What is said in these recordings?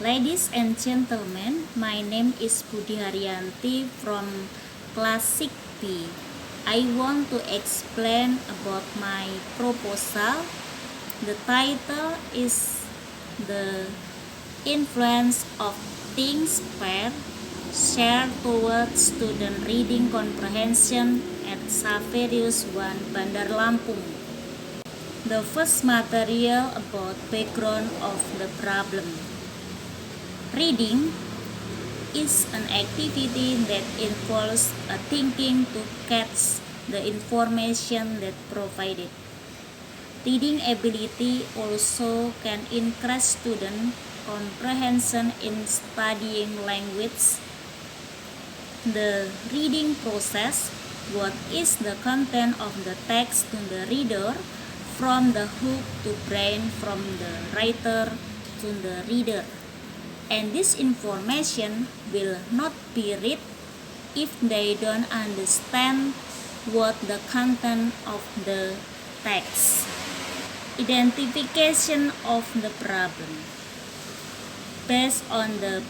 Ladies and gentlemen, my name is Budi Haryanti from Classic B. I want to explain about my proposal. The title is The Influence of ThinkSpare Share Towards Student Reading Comprehension at Xaverius I, Bandar Lampung. The first material about background of the problem. Reading is an activity that involves a thinking to catch the information that provided. Reading ability also can increase student comprehension in studying language. The reading process, what is the content of the text to the reader, from the hook to brain, from the writer to the reader. And this information will not be read if they don't understand what the content of the text. Identification of the problem. Based on the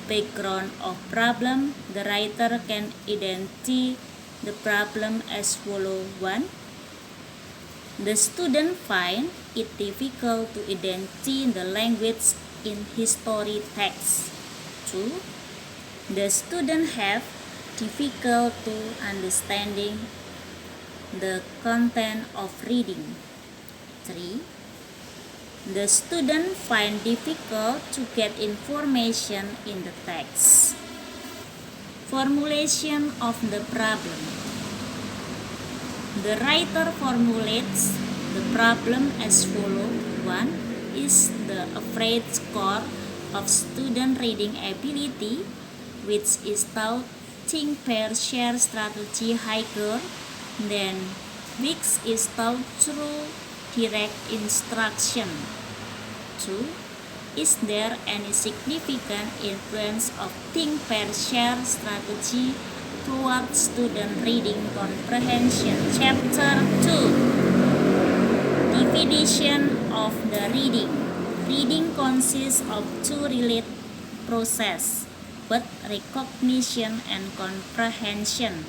background of problem, the writer can identify the problem as follows. 1. The student find it difficult to identify the language in history text. 2. The student have difficult to understanding the content of reading. 3. The student find difficult to get information in the text. Formulation of the problem. The writer formulates the problem as follows. 1. Is the average score of student reading ability, which is taught ThinkSpare share strategy higher than which is taught through direct instruction. 2. Is there any significant influence of ThinkSpare share strategy towards student reading comprehension? Chapter 2. Definition of the reading. Reading consists of two related processes, both recognition and comprehension.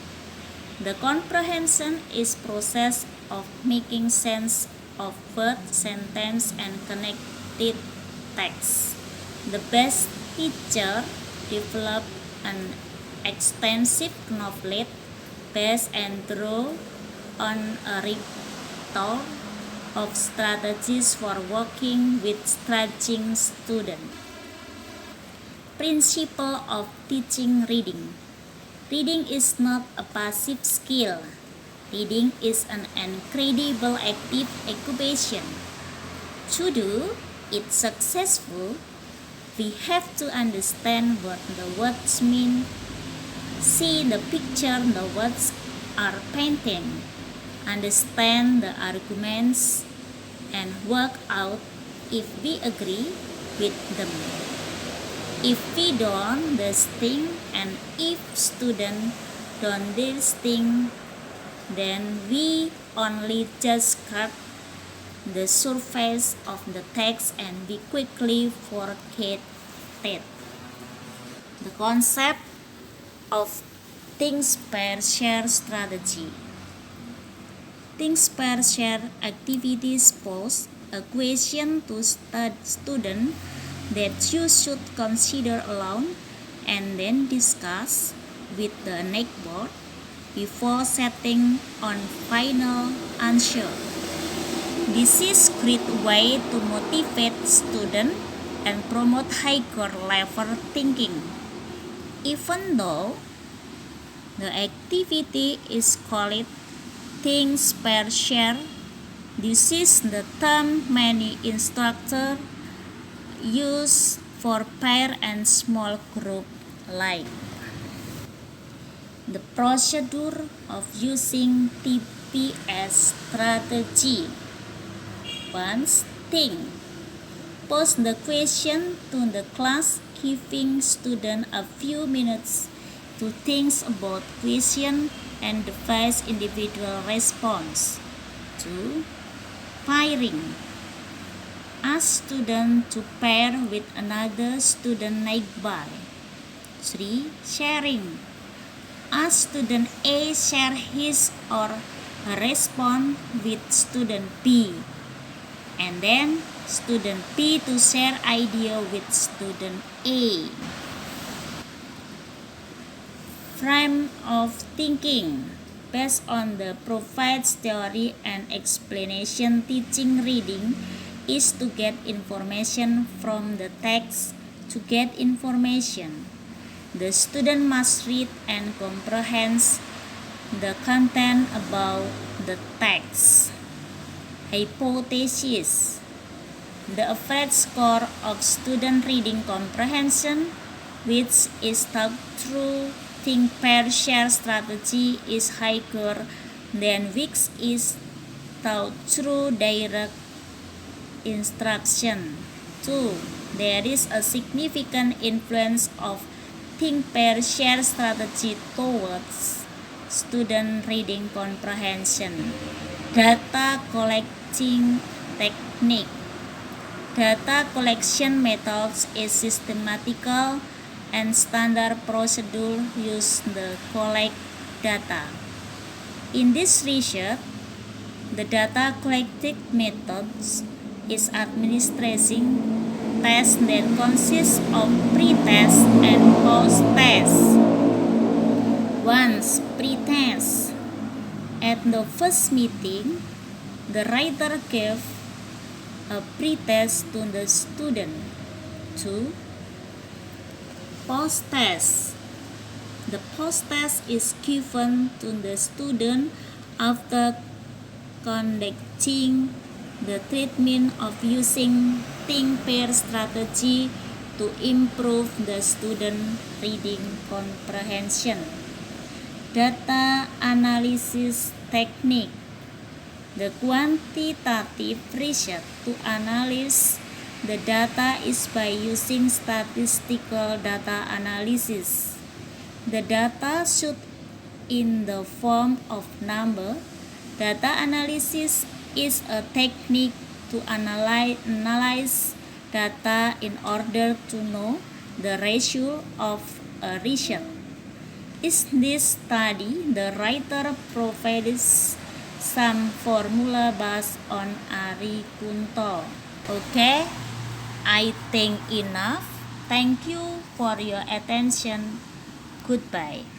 The comprehension is process of making sense of words, sentence, and connected text. The best teacher develop an extensive knowledge base and draw on a repertoire of strategies for working with struggling students. Principle of teaching reading. Reading is not a passive skill. Reading is an incredible active occupation. To do it successful, we have to understand what the words mean, see the picture the words are painting, understand the arguments, and work out if we agree with them. If we don't this thing, and if students don't this thing, then we only just scratch the surface of the text and we quickly forget it. The concept of ThinkSpare share strategy. ThinkSpare share activities pose a question to students that you should consider alone and then discuss with the neckboard before setting on final answer. This is a great way to motivate students and promote higher level thinking. Even though the activity is called ThinkSpare share, this is the term many instructors use for pair and small group like. The procedure of using TPS strategy. 1. Think. Pose the question to the class, giving students a few minutes to think about question and devise individual response. 2. Pairing. Ask student to pair with another student nearby. 3. Sharing. Ask student A share his or her response with student B, and then student B to share idea with student A. Frame of thinking. Based on the provided theory and explanation, teaching reading is to get information from the text. To get information, the student must read and comprehend the content about the text. Hypothesis. The average score of student reading comprehension, which is taught through think, pair, share strategy, is higher than which is taught through direct instruction. 2. There is a significant influence of think, pair, share strategy towards student reading comprehension. Data collecting technique. Data collection methods is systematical and standard procedure used to collect data. In this research, the data collecting methods is administering tests that consist of pre-test and post-test. 1. Pre-test. At the first meeting, the writer gave a pre-test to the student. 2. Post-test. The post-test is given to the student after conducting the treatment of using think, pair strategy to improve the student reading comprehension. Data analysis technique. The quantitative research to analyze the data is by using statistical data analysis. The data should in the form of number. Data analysis is a technique to analyze data in order to know the ratio of a result. In this study, the writer provides some formula based on Ari Kunto. Okay, I think enough. Thank you for your attention. Goodbye.